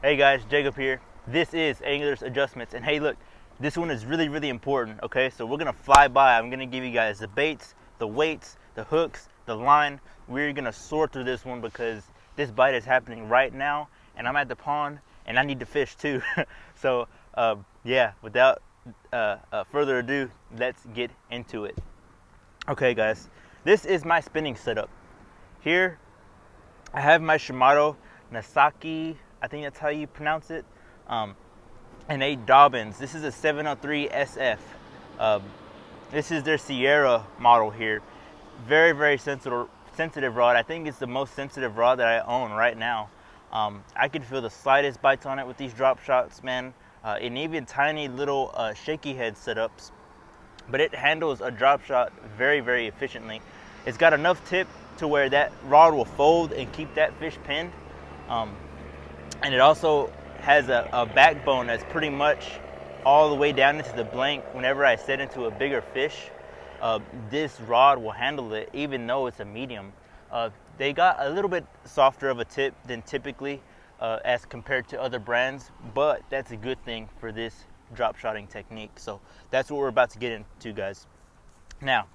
Hey guys, Jacob here. This is Angler's Adjustments, and hey look, this one is really important, okay? So we're gonna fly by. I'm gonna give you guys the baits, the weights, the hooks, the line. We're gonna sort through this one because this bite is happening right now, and I'm at the pond, and I need to fish too. So yeah, without further ado, let's get into it. Okay guys, this is my spinning setup. Here I have my Shimano Nasaki, I think that's how you pronounce it, and a Dobbins. This is a 703 SF. This is their Sierra model here. Very sensitive rod. I think it's the most sensitive rod that I own right now. I can feel the slightest bites on it with these drop shots, man, and even tiny little shaky head setups. But it handles a drop shot very efficiently. It's got enough tip to where that rod will fold and keep that fish pinned. And it also has a backbone that's pretty much all the way down into the blank. Whenever I set into a bigger fish, this rod will handle it even though it's a medium. They got a little bit softer of a tip than typically as compared to other brands, but that's a good thing for this drop shotting technique. So that's what we're about to get into, guys. Now,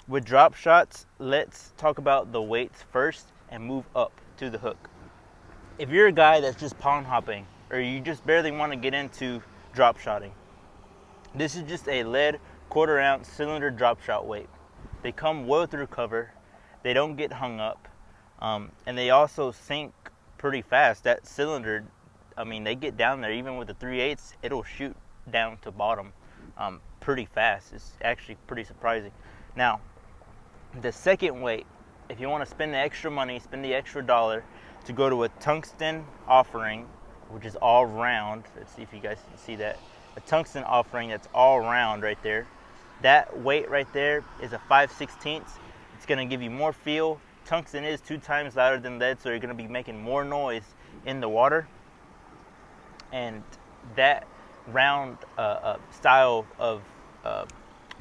with drop shots, let's talk about the weights first and move up to the hook. If you're a guy that's just pond hopping or you just barely want to get into drop shotting, this is just a lead 1/4 ounce cylinder drop shot weight. They come well through cover, they don't get hung up, and they also sink pretty fast. That cylinder, I mean, they get down there even with the 3/8, it'll shoot down to bottom pretty fast. It's actually pretty surprising. Now, the second weight, if you want to spend the extra money, spend the extra dollar to go to a tungsten offering, which is all round. Let's see if you guys can see that. A tungsten offering that's all round right there. That weight right there is a 5/16. It's going to give you more feel. Tungsten is 2 times louder than lead, so you're going to be making more noise in the water. And that round style of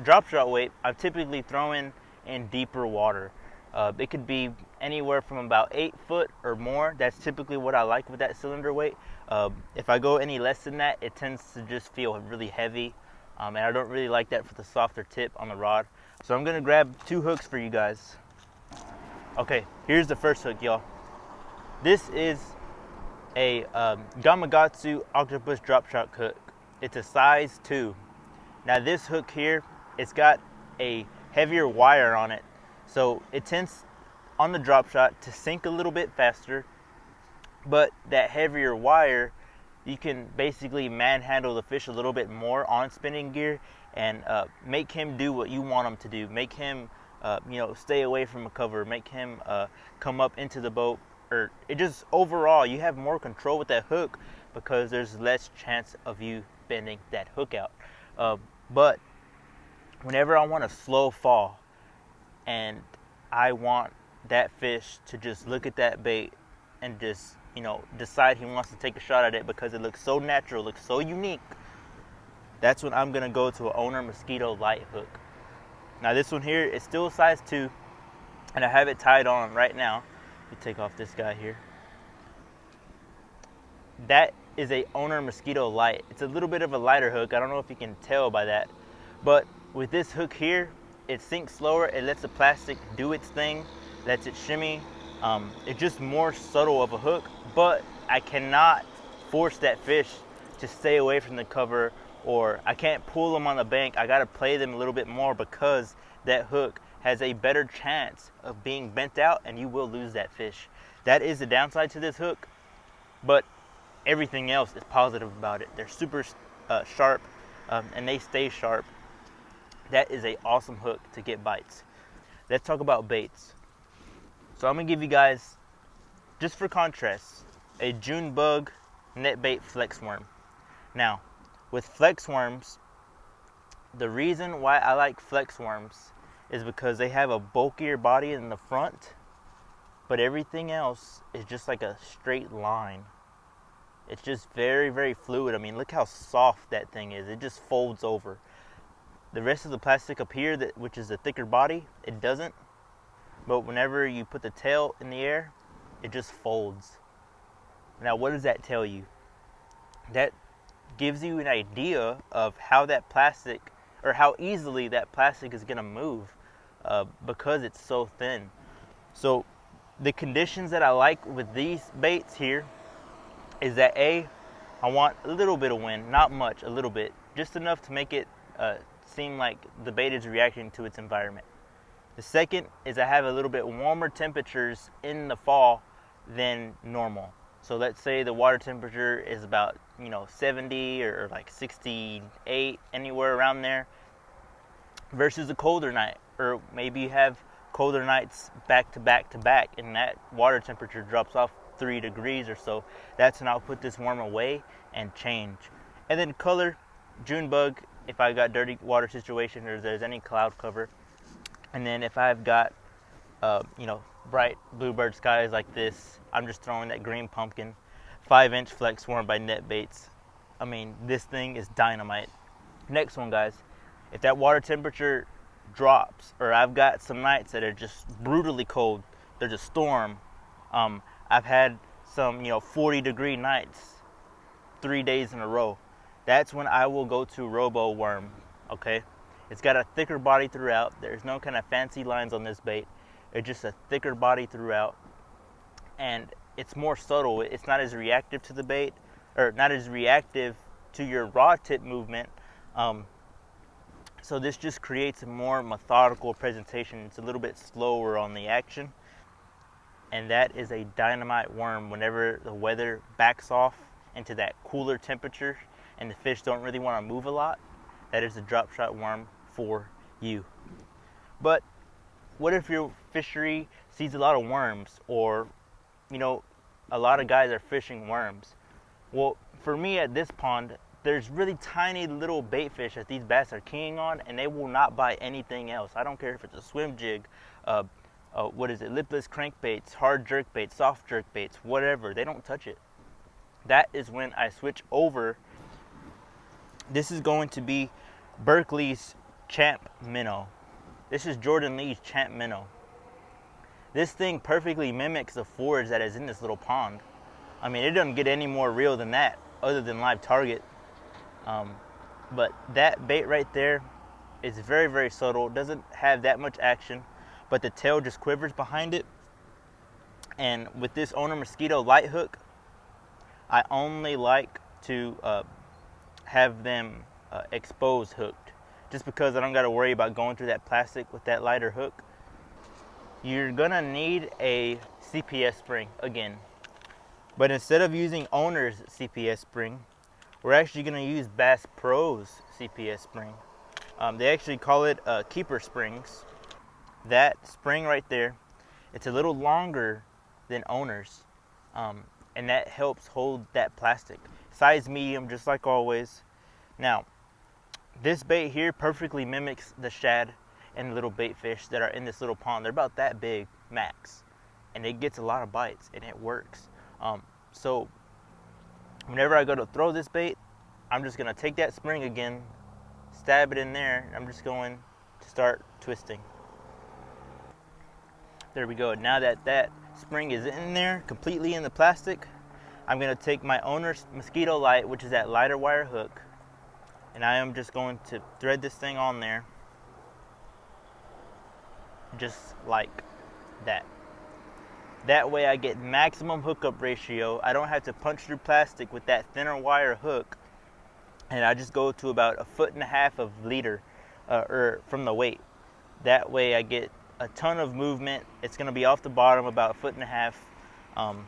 drop shot weight, I'm typically throwing in deeper water. It could be anywhere from about 8 foot or more. That's typically what I like with that cylinder weight. If I go any less than that, it tends to just feel really heavy, and I don't really like that for the softer tip on the rod. So I'm gonna grab 2 hooks for you guys. Okay, here's the first hook, y'all. This is a Gamakatsu octopus drop shot hook. It's a size 2. Now this hook here, it's got a heavier wire on it, so it tends on the drop shot to sink a little bit faster, but that heavier wire, you can basically manhandle the fish a little bit more on spinning gear and make him do what you want him to do. Make him stay away from a cover, make him come up into the boat, or it just overall you have more control with that hook because there's less chance of you bending that hook out. But whenever I want a slow fall and I want that fish to just look at that bait and just, decide he wants to take a shot at it because it looks so natural, looks so unique, that's when I'm gonna go to an Owner Mosquito light hook. Now this one here is still a size 2, and I have it tied on right now. Let me take off this guy here. That is a Owner Mosquito light. It's a little bit of a lighter hook. I don't know if you can tell by that, but with this hook here, it sinks slower. It lets the plastic do its thing, lets it shimmy. It's just more subtle of a hook, but I cannot force that fish to stay away from the cover, or I can't pull them on the bank. I gotta play them a little bit more because that hook has a better chance of being bent out and you will lose that fish. That is the downside to this hook, but everything else is positive about it. They're super sharp, and they stay sharp. That is an awesome hook to get bites. Let's talk about baits. So I'm gonna give you guys, just for contrast, a June Bug net bait flex worm. Now, with flex worms, the reason why I like flex worms is because they have a bulkier body in the front, but everything else is just like a straight line. It's just very fluid. I mean, look how soft that thing is. It just folds over. The rest of the plastic up here, which is a thicker body, it doesn't. But whenever you put the tail in the air, it just folds. Now, what does that tell you? that gives you an idea of how that plastic, or how easily that plastic is going to move because it's so thin. So the conditions that I like with these baits here is that I want a little bit of wind, not much, a little bit, just enough to make it seem like the bait is reacting to its environment. The second is I have a little bit warmer temperatures in the fall than normal. So let's say the water temperature is about 70 or like 68, anywhere around there, versus a colder night, or maybe you have colder nights back to back to back, and that water temperature drops off 3 degrees or so. That's when I'll put this worm away and change. And then color, June bug, if I got dirty water situation or there's any cloud cover. And then if I've got bright bluebird skies like this, I'm just throwing that green pumpkin 5-inch flex worm by Net Baits. I mean, this thing is dynamite. Next one, guys, if that water temperature drops, or I've got some nights that are just brutally cold, there's a storm, I've had some 40-degree nights 3 days in a row, that's when I will go to Robo Worm. Okay, it's got a thicker body throughout. There's no kind of fancy lines on this bait. It's just a thicker body throughout, and it's more subtle. It's not as reactive to the bait, or not as reactive to your raw tip movement. So this just creates a more methodical presentation. It's a little bit slower on the action, and that is a Dynamite Worm. Whenever the weather backs off into that cooler temperature and the fish don't really want to move a lot, that is a drop shot worm for you. But what if your fishery sees a lot of worms, or a lot of guys are fishing worms? Well, for me at this pond, there's really tiny little bait fish that these bass are keying on, and they will not bite anything else. I don't care if it's a swim jig, lipless crankbaits, hard jerk baits, soft jerk baits, whatever. They don't touch it. That is when I switch over. This is going to be Berkeley's Champ Minnow. This is Jordan Lee's Champ Minnow. This thing perfectly mimics the forage that is in this little pond. I mean, it doesn't get any more real than that, other than live target. But that bait right there is very, very subtle. It doesn't have that much action, but the tail just quivers behind it. And with this Owner Mosquito light hook, I only like to have them exposed hooked, just because I don't got to worry about going through that plastic with that lighter hook. You're gonna need a CPS spring again, but instead of using Owner's CPS spring, we're actually gonna use Bass Pro's CPS spring. They actually call it keeper springs. That spring right there, it's a little longer than Owner's, and that helps hold that plastic. Size medium, just like always. Now, this bait here perfectly mimics the shad and little bait fish that are in this little pond. They're about that big max, and it gets a lot of bites, and it works. So whenever I go to throw this bait, I'm just gonna take that spring again, stab it in there, and I'm just going to start twisting. There we go. Now that that spring is in there, completely in the plastic, I'm gonna take my Owner's Mosquito Light, which is that lighter wire hook, and I am just going to thread this thing on there, just like that. That way I get maximum hookup ratio. I don't have to punch through plastic with that thinner wire hook, and I just go to about 1.5 feet of leader or from the weight. That way I get a ton of movement. It's going to be off the bottom about 1.5 feet,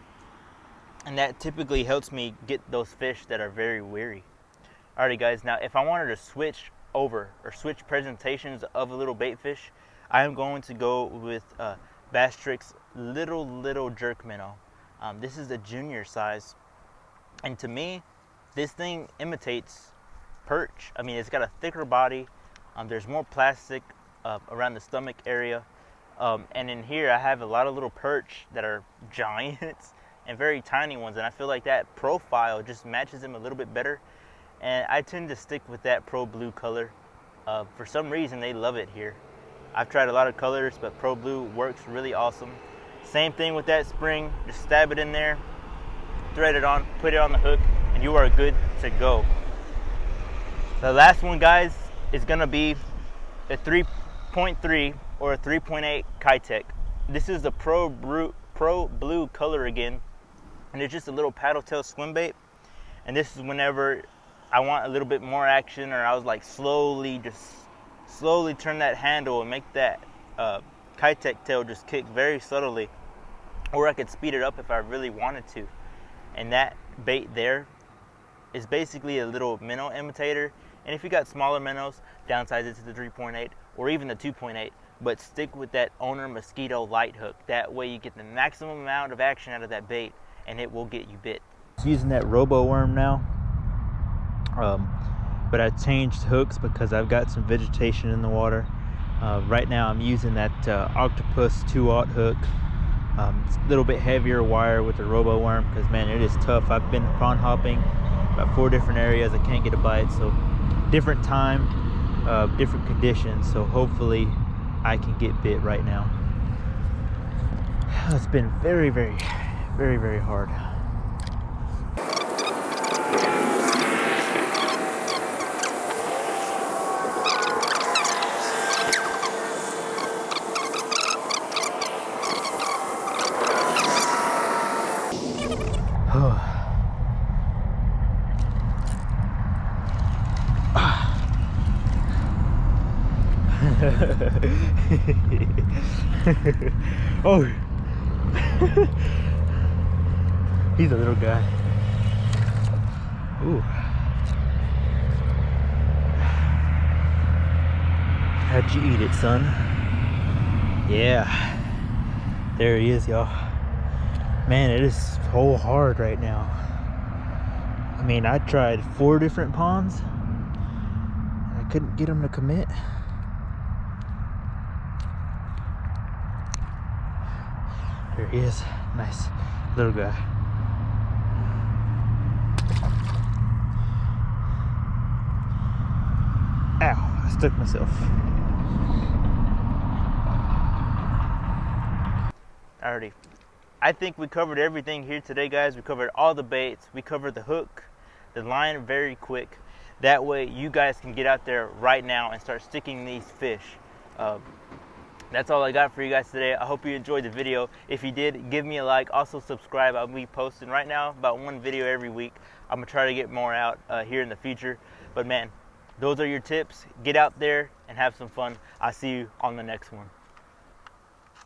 and that typically helps me get those fish that are very weary. Alrighty guys, now if I wanted to switch over or switch presentations of a little bait fish, I am going to go with Basstrix little jerk minnow. This is a junior size, and to me this thing imitates perch. I mean, it's got a thicker body, there's more plastic around the stomach area, and in here I have a lot of little perch that are giants and very tiny ones, and I feel like that profile just matches them a little bit better, and I tend to stick with that Pro Blue color. For some reason they love it here. I've tried a lot of colors, but Pro Blue works really awesome. Same thing with that spring, just stab it in there, thread it on, put it on the hook, and you are good to go. The last one, guys, is gonna be a 3.3 or a 3.8 Kytec. This is the Pro Blue color again, and it's just a little paddle tail swim bait. And this is whenever I want a little bit more action, or I was like slowly turn that handle and make that Kytec tail just kick very subtly, or I could speed it up if I really wanted to. And that bait there is basically a little minnow imitator. And if you got smaller minnows, downsize it to the 3.8 or even the 2.8, but stick with that owner mosquito light hook. That way you get the maximum amount of action out of that bait, and it will get you bit. Using that robo worm now, but I changed hooks because I've got some vegetation in the water. Right now I'm using that Octopus 2/0 hook. It's a little bit heavier wire with the robo worm because, man, it is tough. I've been prawn hopping about 4 different areas. I can't get a bite, so different time, different conditions, so hopefully I can get bit right now. It's been very hard. Oh, he's a little guy. Ooh. How'd you eat it, son? Yeah, there he is, y'all. Man, it is so hard right now. I mean, I tried 4 different ponds. I couldn't get him to commit. There he is. Nice little guy. Ow, I stuck myself. Alrighty. I think we covered everything here today, guys. We covered all the baits. We covered the hook, the line very quick. That way you guys can get out there right now and start sticking these fish. That's all I got for you guys today. I hope you enjoyed the video. If you did, give me a like. Also subscribe. I'll be posting right now about 1 video every week. I'm gonna try to get more out here in the future. But man, those are your tips. Get out there and have some fun. I'll see you on the next one.